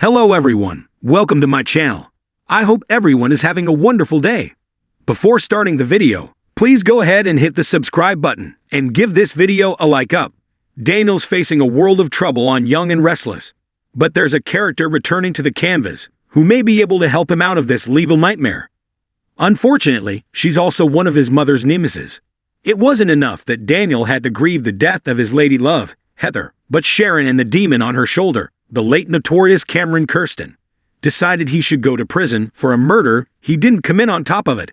Hello everyone, welcome to my channel. I hope everyone is having a wonderful day. Before starting the video, please go ahead and hit the subscribe button and give this video a like up. Daniel's facing a world of trouble on Young and Restless, but there's a character returning to the canvas who may be able to help him out of this legal nightmare. Unfortunately, she's also one of his mother's nemesis. It wasn't enough that Daniel had to grieve the death of his lady love, Heather, but Sharon and the demon on her shoulder, the late notorious Cameron Kirsten, decided he should go to prison for a murder he didn't commit on top of it.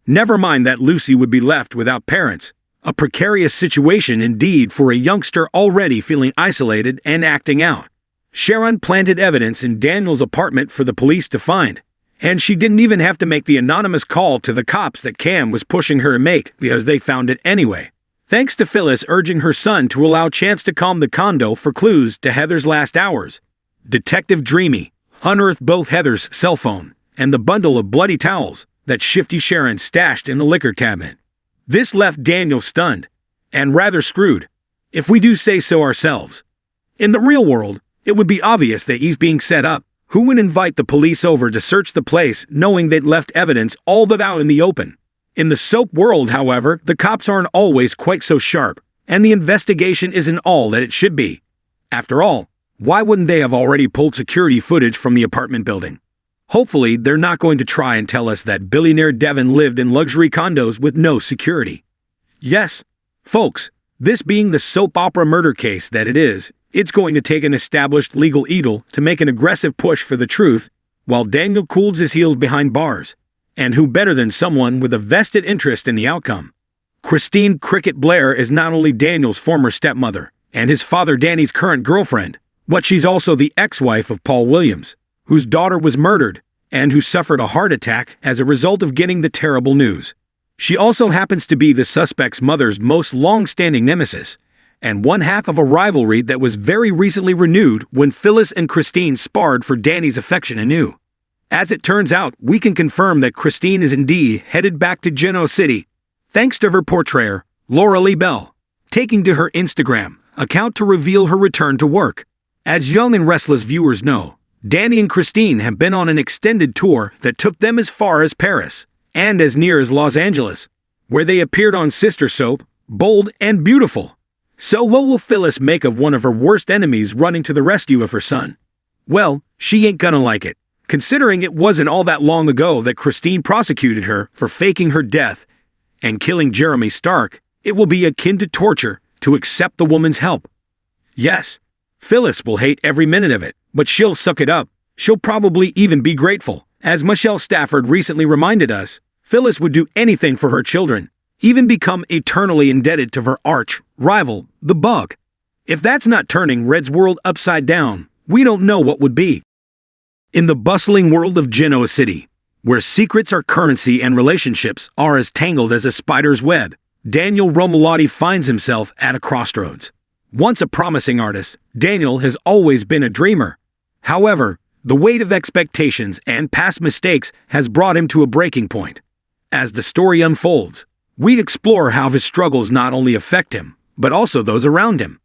Never mind that Lucy would be left without parents, a precarious situation indeed for a youngster already feeling isolated and acting out. Sharon planted evidence in Daniel's apartment for the police to find, and she didn't even have to make the anonymous call to the cops that Cam was pushing her to make because they found it anyway. Thanks to Phyllis urging her son to allow Chance to calm the condo for clues to Heather's last hours. Detective Dreamy unearthed both Heather's cell phone and the bundle of bloody towels that Shifty Sharon stashed in the liquor cabinet. This left Daniel stunned and rather screwed, if we do say so ourselves. In the real world, it would be obvious that he's being set up. Who would invite the police over to search the place knowing they'd left evidence all but out in the open? In the soap world, however, the cops aren't always quite so sharp, and the investigation isn't all that it should be. After all, why wouldn't they have already pulled security footage from the apartment building? Hopefully, they're not going to try and tell us that billionaire Devin lived in luxury condos with no security. Yes, folks, this being the soap opera murder case that it is, it's going to take an established legal idol to make an aggressive push for the truth, while Daniel cools his heels behind bars. And who better than someone with a vested interest in the outcome? Christine Cricket Blair is not only Daniel's former stepmother and his father Danny's current girlfriend, but she's also the ex-wife of Paul Williams, whose daughter was murdered and who suffered a heart attack as a result of getting the terrible news. She also happens to be the suspect's mother's most long-standing nemesis, and one half of a rivalry that was very recently renewed when Phyllis and Christine sparred for Danny's affection anew. As it turns out, we can confirm that Christine is indeed headed back to Genoa City, thanks to her portrayer, Laura Lee Bell, taking to her Instagram account to reveal her return to work. As Young and Restless viewers know, Danny and Christine have been on an extended tour that took them as far as Paris, and as near as Los Angeles, where they appeared on Sister Soap, Bold and Beautiful. So what will Phyllis make of one of her worst enemies running to the rescue of her son? Well, she ain't gonna like it. Considering it wasn't all that long ago that Christine prosecuted her for faking her death and killing Jeremy Stark, it will be akin to torture to accept the woman's help. Yes, Phyllis will hate every minute of it, but she'll suck it up. She'll probably even be grateful. As Michelle Stafford recently reminded us, Phyllis would do anything for her children, even become eternally indebted to her arch rival, the Bug. If that's not turning Red's world upside down, we don't know what would be. In the bustling world of Genoa City, where secrets are currency and relationships are as tangled as a spider's web, Daniel Romalotti finds himself at a crossroads. Once a promising artist, Daniel has always been a dreamer. However, the weight of expectations and past mistakes has brought him to a breaking point. As the story unfolds, we explore how his struggles not only affect him, but also those around him.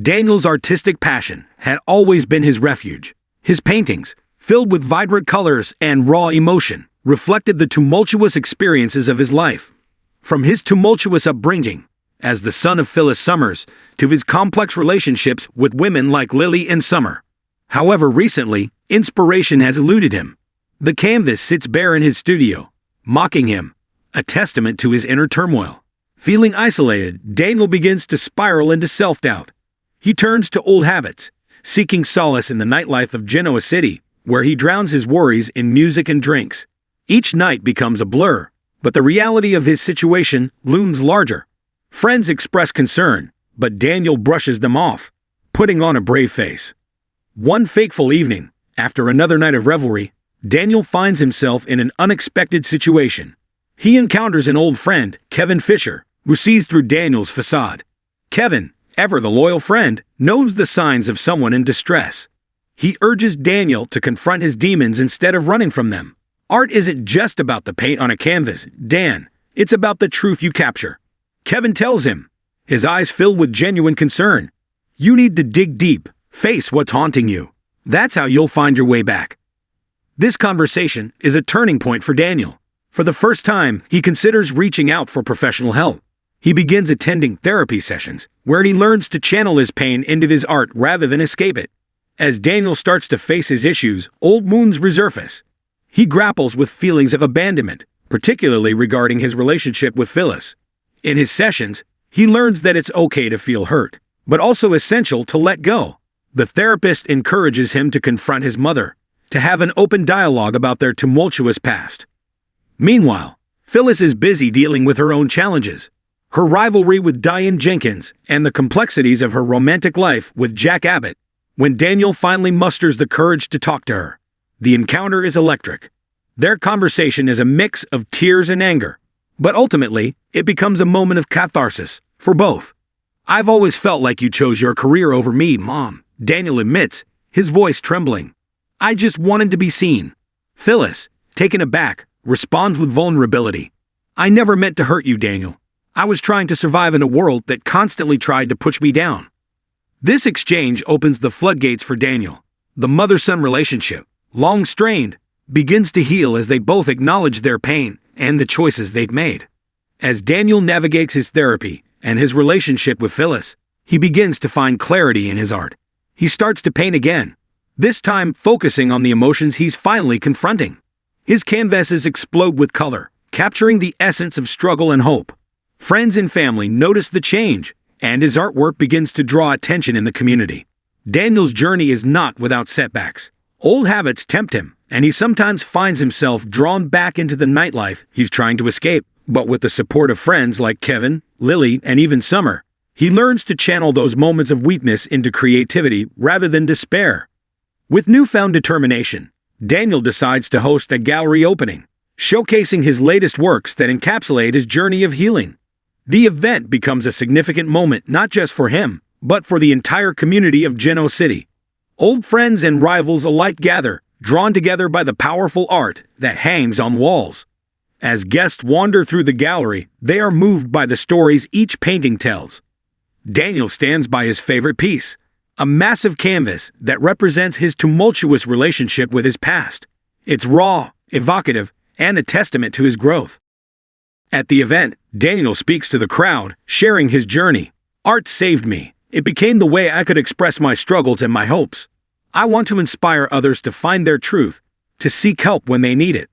Daniel's artistic passion had always been his refuge. His paintings, filled with vibrant colors and raw emotion, reflected the tumultuous experiences of his life. From his tumultuous upbringing, as the son of Phyllis Summers, to his complex relationships with women like Lily and Summer. However, recently, inspiration has eluded him. The canvas sits bare in his studio, mocking him, a testament to his inner turmoil. Feeling isolated, Daniel begins to spiral into self-doubt. He turns to old habits, seeking solace in the nightlife of Genoa City, where he drowns his worries in music and drinks. Each night becomes a blur, but the reality of his situation looms larger. Friends express concern, but Daniel brushes them off, putting on a brave face. One fateful evening, after another night of revelry, Daniel finds himself in an unexpected situation. He encounters an old friend, Kevin Fisher, who sees through Daniel's facade. Kevin, ever the loyal friend, knows the signs of someone in distress. He urges Daniel to confront his demons instead of running from them. Art isn't just about the paint on a canvas, Dan. It's about the truth you capture. Kevin tells him, his eyes filled with genuine concern. You need to dig deep, face what's haunting you. That's how you'll find your way back. This conversation is a turning point for Daniel. For the first time, he considers reaching out for professional help. He begins attending therapy sessions, where he learns to channel his pain into his art rather than escape it. As Daniel starts to face his issues, old wounds resurface. He grapples with feelings of abandonment, particularly regarding his relationship with Phyllis. In his sessions, he learns that it's okay to feel hurt, but also essential to let go. The therapist encourages him to confront his mother, to have an open dialogue about their tumultuous past. Meanwhile, Phyllis is busy dealing with her own challenges. Her rivalry with Diane Jenkins and the complexities of her romantic life with Jack Abbott. When Daniel finally musters the courage to talk to her, the encounter is electric. Their conversation is a mix of tears and anger, but ultimately, it becomes a moment of catharsis for both. "I've always felt like you chose your career over me, Mom," Daniel admits, his voice trembling. "I just wanted to be seen." Phyllis, taken aback, responds with vulnerability. "I never meant to hurt you, Daniel. I was trying to survive in a world that constantly tried to push me down." This exchange opens the floodgates for Daniel. The mother-son relationship, long strained, begins to heal as they both acknowledge their pain and the choices they've made. As Daniel navigates his therapy and his relationship with Phyllis, he begins to find clarity in his art. He starts to paint again, this time focusing on the emotions he's finally confronting. His canvases explode with color, capturing the essence of struggle and hope. Friends and family notice the change, and his artwork begins to draw attention in the community. Daniel's journey is not without setbacks. Old habits tempt him, and he sometimes finds himself drawn back into the nightlife he's trying to escape. But with the support of friends like Kevin, Lily, and even Summer, he learns to channel those moments of weakness into creativity rather than despair. With newfound determination, Daniel decides to host a gallery opening, showcasing his latest works that encapsulate his journey of healing. The event becomes a significant moment not just for him, but for the entire community of Geno City. Old friends and rivals alike gather, drawn together by the powerful art that hangs on walls. As guests wander through the gallery, they are moved by the stories each painting tells. Daniel stands by his favorite piece, a massive canvas that represents his tumultuous relationship with his past. It's raw, evocative, and a testament to his growth. At the event, Daniel speaks to the crowd, sharing his journey. "Art saved me. It became the way I could express my struggles and my hopes. I want to inspire others to find their truth, to seek help when they need it."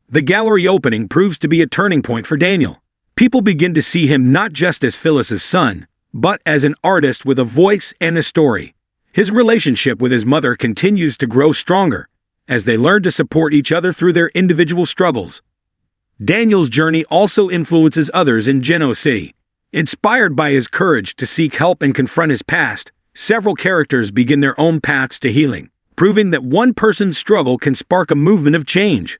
The gallery opening proves to be a turning point for Daniel. People begin to see him not just as Phyllis's son, but as an artist with a voice and a story. His relationship with his mother continues to grow stronger, as they learn to support each other through their individual struggles. Daniel's journey also influences others in Geno City. Inspired by his courage to seek help and confront his past, several characters begin their own paths to healing, proving that one person's struggle can spark a movement of change.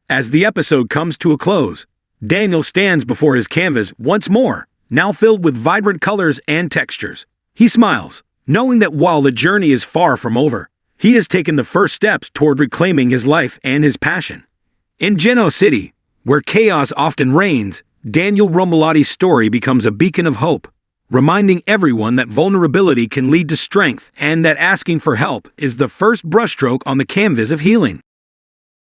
As the episode comes to a close, Daniel stands before his canvas once more, now filled with vibrant colors and textures. He smiles, knowing that while the journey is far from over, he has taken the first steps toward reclaiming his life and his passion. In Geno City, where chaos often reigns, Daniel Romalotti's story becomes a beacon of hope, reminding everyone that vulnerability can lead to strength and that asking for help is the first brushstroke on the canvas of healing.